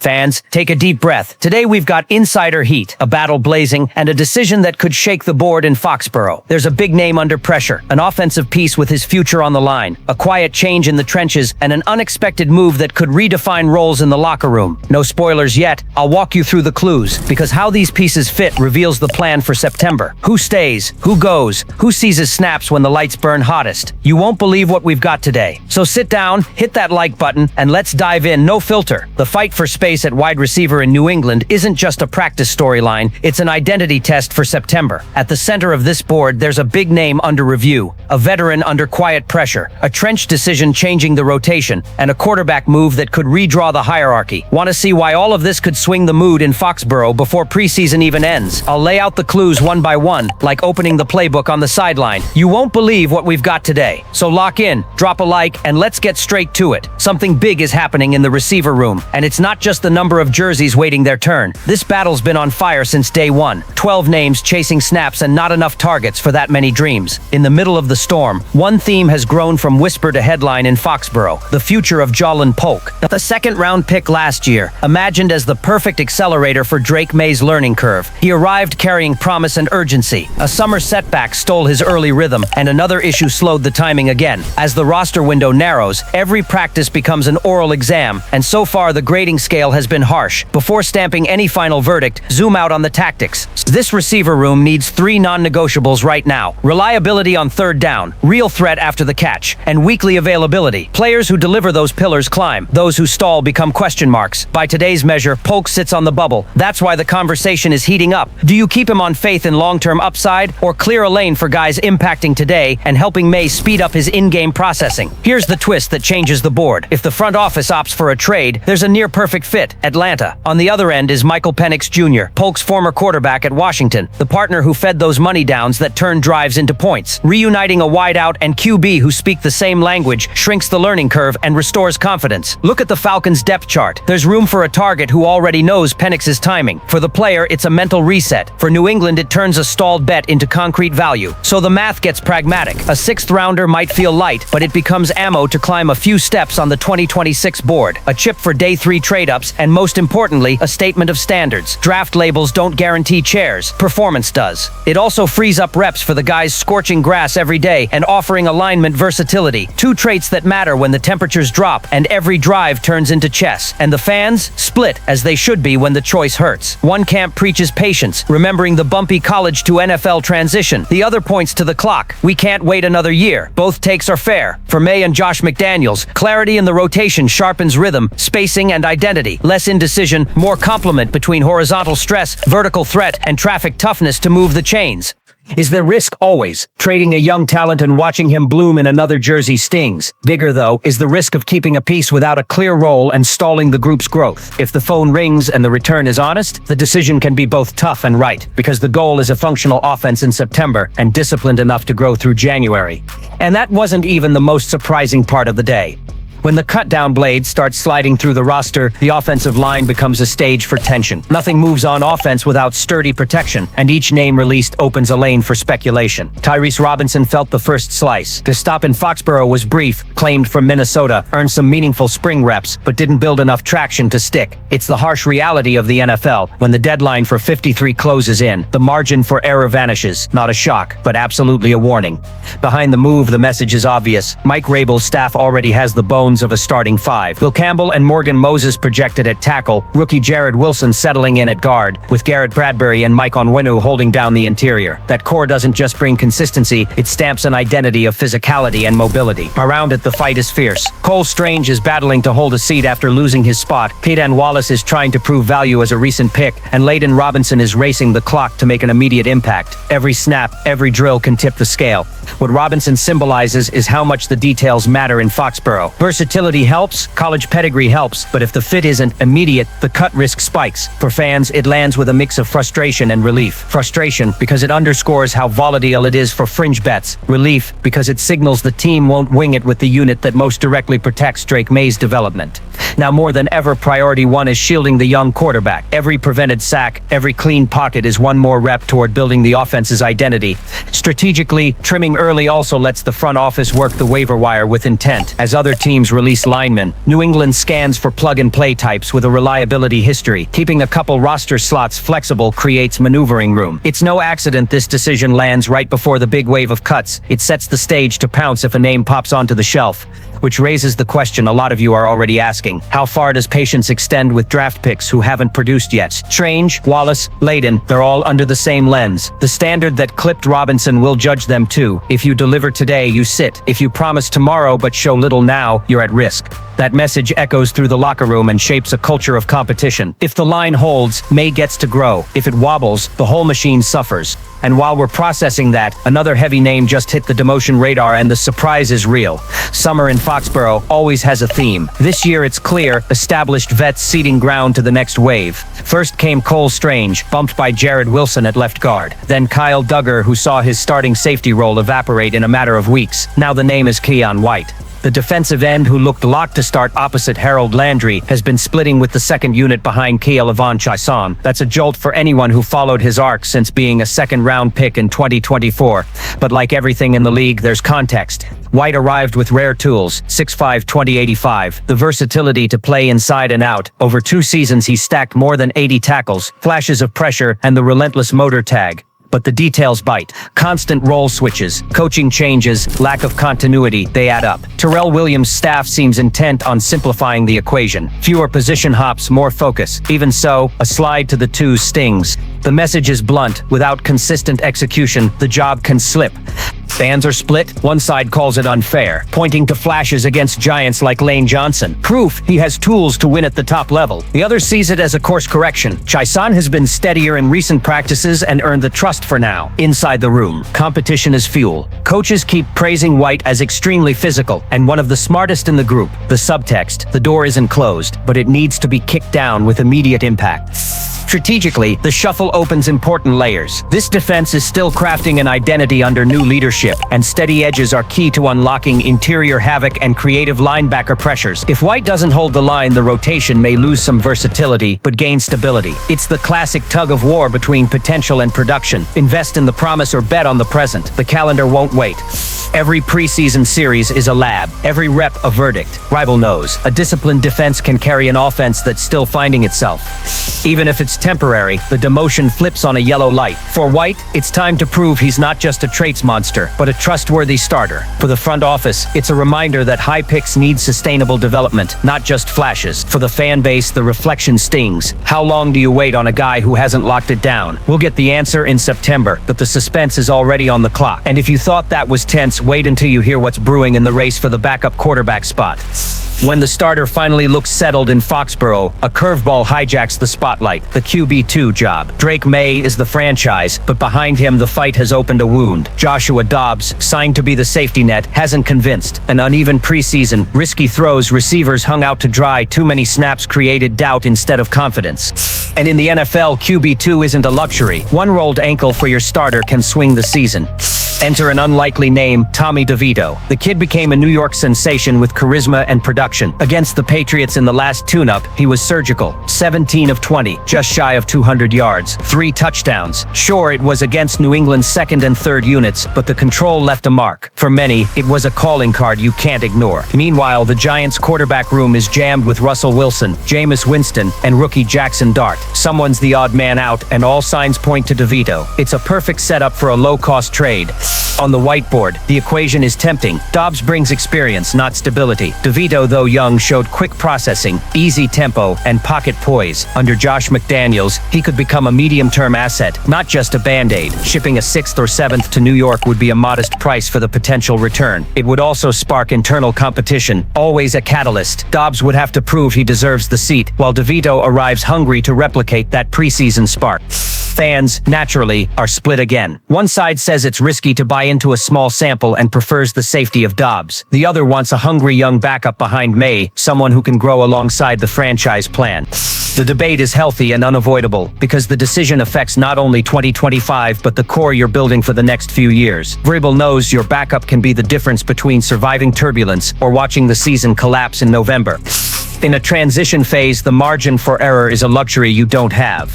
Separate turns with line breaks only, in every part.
Fans, take a deep breath. Today we've got insider heat, a battle blazing, and a decision that could shake the board in Foxborough. There's a big name under pressure, an offensive piece with his future on the line, a quiet change in the trenches, and an unexpected move that could redefine roles in the locker room. No spoilers yet. I'll walk you through the clues, because how these pieces fit reveals the plan for September. Who stays? Who goes? Who seizes snaps when the lights burn hottest? You won't believe what we've got today. So sit down, hit that like button, and let's dive in. No filter. The fight for space at wide receiver in New England isn't just a practice storyline, it's an identity test for September. At the center of this board, there's a big name under review, a veteran under quiet pressure, a trench decision changing the rotation, and a quarterback move that could redraw the hierarchy. Want to see why all of this could swing the mood in Foxborough before preseason even ends? I'll lay out the clues one by one, like opening the playbook on the sideline. You won't believe what we've got today. So lock in, drop a like, and let's get straight to it. Something big is happening in the receiver room, and it's not just the number of jerseys waiting their turn. This battle's been on fire since day one. 12 names chasing snaps and not enough targets for that many dreams. In the middle of the storm, one theme has grown from whisper to headline in Foxborough: the future of Jalen Polk. The second-round pick last year, imagined as the perfect accelerator for Drake May's learning curve. He arrived carrying promise and urgency. A summer setback stole his early rhythm, and another issue slowed the timing again. As the roster window narrows, every practice becomes an oral exam, and so far the grading scale has been harsh. Before stamping any final verdict, zoom out on the tactics. This receiver room needs 3 non-negotiables right now: reliability on third down, real threat after the catch, and weekly availability. Players who deliver those pillars climb. Those who stall become question marks. By today's measure, Polk sits on the bubble. That's why the conversation is heating up. Do you keep him on faith in long-term upside, or clear a lane for guys impacting today and helping May speed up his in-game processing? Here's the twist that changes the board. If the front office opts for a trade, there's a near-perfect fit: Atlanta. On the other end is Michael Penix Jr., Polk's former quarterback at Washington, the partner who fed those money downs that turned drives into points. Reuniting a wideout and QB who speak the same language shrinks the learning curve and restores confidence. Look at the Falcons' depth chart. There's room for a target who already knows Penix's timing. For the player, it's a mental reset. For New England, it turns a stalled bet into concrete value. So the math gets pragmatic. A 6th-rounder might feel light, but it becomes ammo to climb a few steps on the 2026 board. A chip for day 3 trade-ups, and most importantly, a statement of standards. Draft labels don't guarantee chairs. Performance does. It also frees up reps for the guys scorching grass every day and offering alignment versatility. 2 traits that matter when the temperatures drop and every drive turns into chess. And the fans? Split, as they should be when the choice hurts. One camp preaches patience, remembering the bumpy college to NFL transition. The other points to the clock. We can't wait another year. Both takes are fair. For May and Josh McDaniels, clarity in the rotation sharpens rhythm, spacing, and identity. Less indecision, more complement between horizontal stress, vertical threat, and traffic toughness to move the chains. Is there risk? Always. Trading a young talent and watching him bloom in another jersey stings. Bigger, though, is the risk of keeping a piece without a clear role and stalling the group's growth. If the phone rings and the return is honest, the decision can be both tough and right, because the goal is a functional offense in September and disciplined enough to grow through January. And that wasn't even the most surprising part of the day. When the cut-down blades start sliding through the roster, the offensive line becomes a stage for tension. Nothing moves on offense without sturdy protection, and each name released opens a lane for speculation. Tyrese Robinson felt the first slice. His stop in Foxborough was brief, claimed from Minnesota, earned some meaningful spring reps, but didn't build enough traction to stick. It's the harsh reality of the NFL. When the deadline for 53 closes in, the margin for error vanishes. Not a shock, but absolutely a warning. Behind the move, the message is obvious. Mike Rabel's staff already has the bones of a starting 5. Will Campbell and Morgan Moses projected at tackle, rookie Jared Wilson settling in at guard, with Garrett Bradbury and Mike Onwenu holding down the interior. That core doesn't just bring consistency, it stamps an identity of physicality and mobility. Around it, the fight is fierce. Cole Strange is battling to hold a seat after losing his spot. Peyton Wallace is trying to prove value as a recent pick, and Layden Robinson is racing the clock to make an immediate impact. Every snap, every drill can tip the scale. What Robinson symbolizes is how much the details matter in Foxborough. Versatility helps, college pedigree helps, but if the fit isn't immediate, the cut risk spikes. For fans, it lands with a mix of frustration and relief. Frustration because it underscores how volatile it is for fringe bets. Relief because it signals the team won't wing it with the unit that most directly protects Drake May's development. Now more than ever, priority 1 is shielding the young quarterback. Every prevented sack, every clean pocket is one more rep toward building the offense's identity. Strategically, trimming early also lets the front office work the waiver wire with intent. As other teams teams release linemen, New England scans for plug-and-play types with a reliability history. Keeping a couple roster slots flexible creates maneuvering room. It's no accident this decision lands right before the big wave of cuts. It sets the stage to pounce if a name pops onto the shelf. Which raises the question a lot of you are already asking. How far does patience extend with draft picks who haven't produced yet? Strange, Wallace, Layden, they're all under the same lens. The standard that clipped Robinson will judge them too. If you deliver today, you sit. If you promise tomorrow but show little now, you're at risk. That message echoes through the locker room and shapes a culture of competition. If the line holds, May gets to grow. If it wobbles, the whole machine suffers. And while we're processing that, another heavy name just hit the demotion radar and the surprise is real. Summer in Foxborough always has a theme. This year it's clear, established vets ceding ground to the next wave. First came Cole Strange, bumped by Jared Wilson at left guard. Then Kyle Duggar, who saw his starting safety role evaporate in a matter of weeks. Now the name is Keon White. The defensive end who looked locked to start opposite Harold Landry has been splitting with the second unit behind Kealavon Chaisson. That's a jolt for anyone who followed his arc since being a second-round pick in 2024. But like everything in the league, there's context. White arrived with rare tools, 6'5", 2085, the versatility to play inside and out. Over 2 seasons he stacked more than 80 tackles, flashes of pressure, and the relentless motor tag. But the details bite. Constant role switches, coaching changes, lack of continuity, they add up. Terrell Williams' staff seems intent on simplifying the equation. Fewer position hops, more focus. Even so, a slide to the 2 stings. The message is blunt. Without consistent execution, the job can slip. Fans are split. One side calls it unfair, pointing to flashes against giants like Lane Johnson. Proof he has tools to win at the top level. The other sees it as a course correction. Chaisson has been steadier in recent practices and earned the trust for now. Inside the room, competition is fuel. Coaches keep praising White as extremely physical and one of the smartest in the group. The subtext, the door isn't closed, but it needs to be kicked down with immediate impact. Strategically, the shuffle opens important layers. This defense is still crafting an identity under new leadership, and steady edges are key to unlocking interior havoc and creative linebacker pressures. If White doesn't hold the line, the rotation may lose some versatility, but gain stability. It's the classic tug of war between potential and production. Invest in the promise or bet on the present. The calendar won't wait. Every preseason series is a lab, every rep a verdict. Rival knows, a disciplined defense can carry an offense that's still finding itself. Even if it's temporary, the demotion flips on a yellow light. For White, it's time to prove he's not just a traits monster, but a trustworthy starter. For the front office, it's a reminder that high picks need sustainable development, not just flashes. For the fan base, the reflection stings. How long do you wait on a guy who hasn't locked it down? We'll get the answer in September, but the suspense is already on the clock. And if you thought that was tense, wait until you hear what's brewing in the race for the backup quarterback spot. When the starter finally looks settled in Foxborough, a curveball hijacks the spotlight, the QB2 job. Drake May is the franchise, but behind him the fight has opened a wound. Joshua Dobbs, signed to be the safety net, hasn't convinced. An uneven preseason, risky throws, receivers hung out to dry, too many snaps created doubt instead of confidence. And in the NFL, QB2 isn't a luxury. One rolled ankle for your starter can swing the season. Enter an unlikely name, Tommy DeVito. The kid became a New York sensation with charisma and production. Against the Patriots in the last tune-up, he was surgical. 17 of 20, just shy of 200 yards, 3 touchdowns. Sure, it was against New England's second and third units, but the control left a mark. For many, it was a calling card you can't ignore. Meanwhile, the Giants' quarterback room is jammed with Russell Wilson, Jameis Winston, and rookie Jackson Dart. Someone's the odd man out, and all signs point to DeVito. It's a perfect setup for a low-cost trade. On the whiteboard, the equation is tempting. Dobbs brings experience, not stability. DeVito, though young, showed quick processing, easy tempo, and pocket poise. Under Josh McDaniels, he could become a medium-term asset, not just a band-aid. Shipping a 6th or 7th to New York would be a modest price for the potential return. It would also spark internal competition, always a catalyst. Dobbs would have to prove he deserves the seat, while DeVito arrives hungry to replicate that preseason spark. Fans, naturally, are split again. One side says it's risky to buy into a small sample and prefers the safety of Dobbs. The other wants a hungry young backup behind May, someone who can grow alongside the franchise plan. The debate is healthy and unavoidable, because the decision affects not only 2025 but the core you're building for the next few years. Vrabel knows your backup can be the difference between surviving turbulence or watching the season collapse in November. In a transition phase, the margin for error is a luxury you don't have.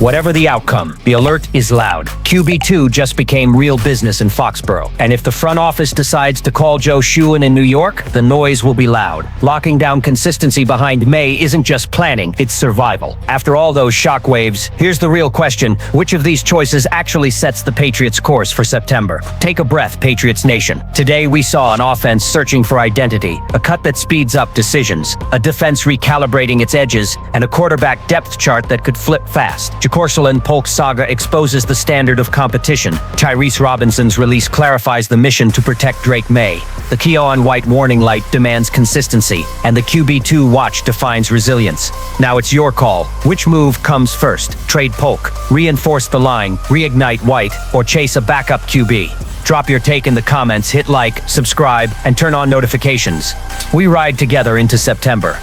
Whatever the outcome, the alert is loud. QB2 just became real business in Foxborough. And if the front office decides to call Joe Schulen in New York, the noise will be loud. Locking down consistency behind May isn't just planning, it's survival. After all those shockwaves, here's the real question. Which of these choices actually sets the Patriots' course for September? Take a breath, Patriots Nation. Today we saw an offense searching for identity, a cut that speeds up decisions, a defense recalibrating its edges, and a quarterback depth chart that could flip fast. Jakorselin Polk's saga exposes the standard of competition. Tyrese Robinson's release clarifies the mission to protect Drake May. The Keon White warning light demands consistency, and the QB2 watch defines resilience. Now it's your call. Which move comes first? Trade Polk, reinforce the line, reignite White, or chase a backup QB? Drop your take in the comments, hit like, subscribe, and turn on notifications. We ride together into September.